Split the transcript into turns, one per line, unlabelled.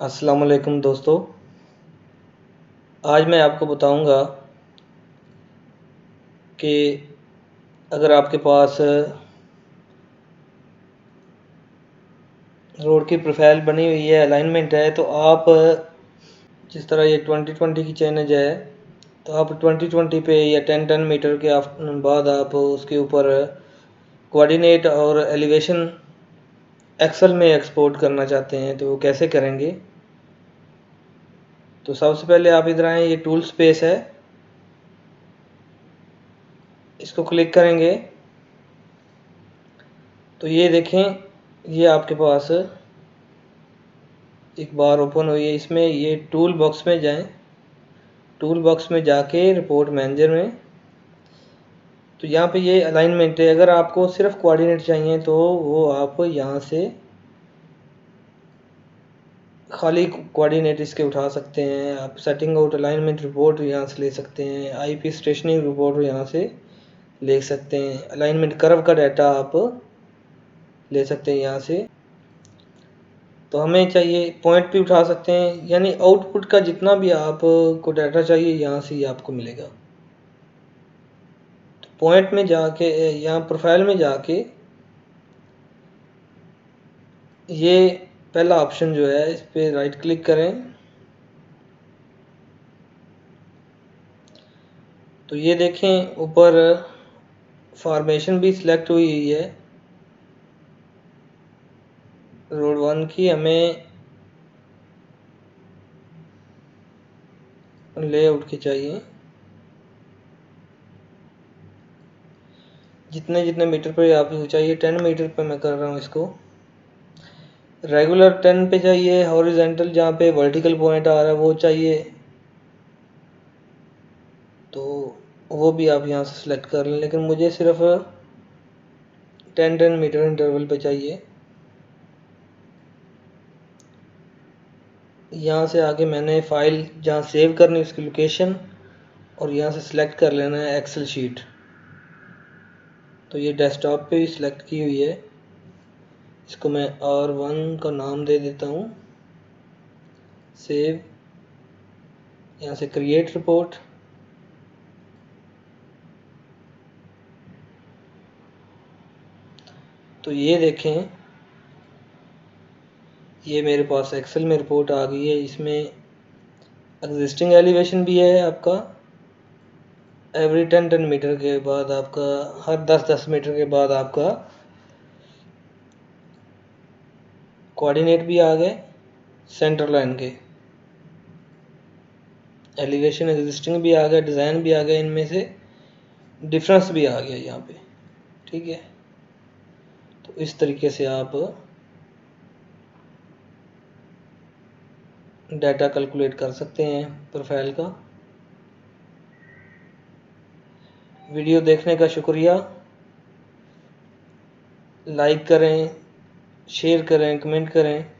अस्सलाम वालेकुम दोस्तों। आज मैं आपको बताऊंगा कि अगर आपके पास रोड की प्रोफाइल बनी हुई है, अलाइनमेंट है, तो आप जिस तरह ये 2020 की चैनल है, तो आप 2020 पे या 10-10 मीटर के बाद आप उसके ऊपर कोऑर्डिनेट और एलिवेशन एक्सेल में एक्सपोर्ट करना चाहते हैं, तो वो कैसे करेंगे। तो सबसे पहले आप इधर आए, ये टूल स्पेस है, इसको क्लिक करेंगे तो ये देखें, ये आपके पास एक बार ओपन हुई है। इसमें ये टूल बॉक्स में जाएं, टूल बॉक्स में जाके रिपोर्ट मैनेजर में, तो यहाँ पे ये अलाइनमेंट है। अगर आपको सिर्फ कोऑर्डिनेट चाहिए तो वो आप यहाँ से खाली कोऑर्डिनेट इसके उठा सकते हैं। आप सेटिंग आउट अलाइनमेंट रिपोर्ट यहाँ से ले सकते हैं, आईपी स्टेशनिंग रिपोर्ट यहाँ से ले सकते हैं, अलाइनमेंट कर्व का डाटा आप ले सकते हैं यहाँ से। तो हमें चाहिए पॉइंट भी उठा सकते हैं, यानी आउटपुट का जितना भी आपको डाटा चाहिए यहाँ से ही आपको मिलेगा। तो पॉइंट में जाके, यहाँ प्रोफाइल में जाके, ये पहला ऑप्शन जो है इस पर राइट क्लिक करें। तो ये देखें ऊपर फॉर्मेशन भी सिलेक्ट हुई हुई है रोड 1 की। हमें लेआउट की चाहिए, जितने जितने मीटर पर आपको चाहिए। 10 मीटर पर मैं कर रहा हूँ इसको। रेगुलर 10 पे चाहिए, हॉरिजेंटल जहाँ पे वर्टिकल पॉइंट आ रहा है वो चाहिए, तो वो भी आप यहाँ से सिलेक्ट कर लें। लेकिन मुझे सिर्फ 10-10 मीटर इंटरवल पे चाहिए। यहाँ से आगे मैंने फाइल जहाँ सेव करनी है उसकी लोकेशन, और यहाँ से सिलेक्ट कर लेना है एक्सेल शीट। तो ये डेस्कटॉप पे भी सिलेक्ट की हुई है। इसको मैं R1 का नाम दे देता हूँ, सेव, यहाँ से क्रिएट रिपोर्ट। तो ये देखें, ये मेरे पास एक्सेल में रिपोर्ट आ गई है। इसमें एग्जिस्टिंग एलिवेशन भी है आपका, एवरी 10-10 मीटर के बाद आपका, हर 10-10 मीटर के बाद आपका कोऑर्डिनेट भी आ गए, सेंटर लाइन के एलिवेशन एग्जिस्टिंग भी आ गया, डिज़ाइन भी आ गया, इनमें से डिफरेंस भी आ गया यहाँ पे। ठीक है, तो इस तरीके से आप डाटा कैलकुलेट कर सकते हैं प्रोफाइल का। वीडियो देखने का शुक्रिया। लाइक करें, शेयर करें, कमेंट करें।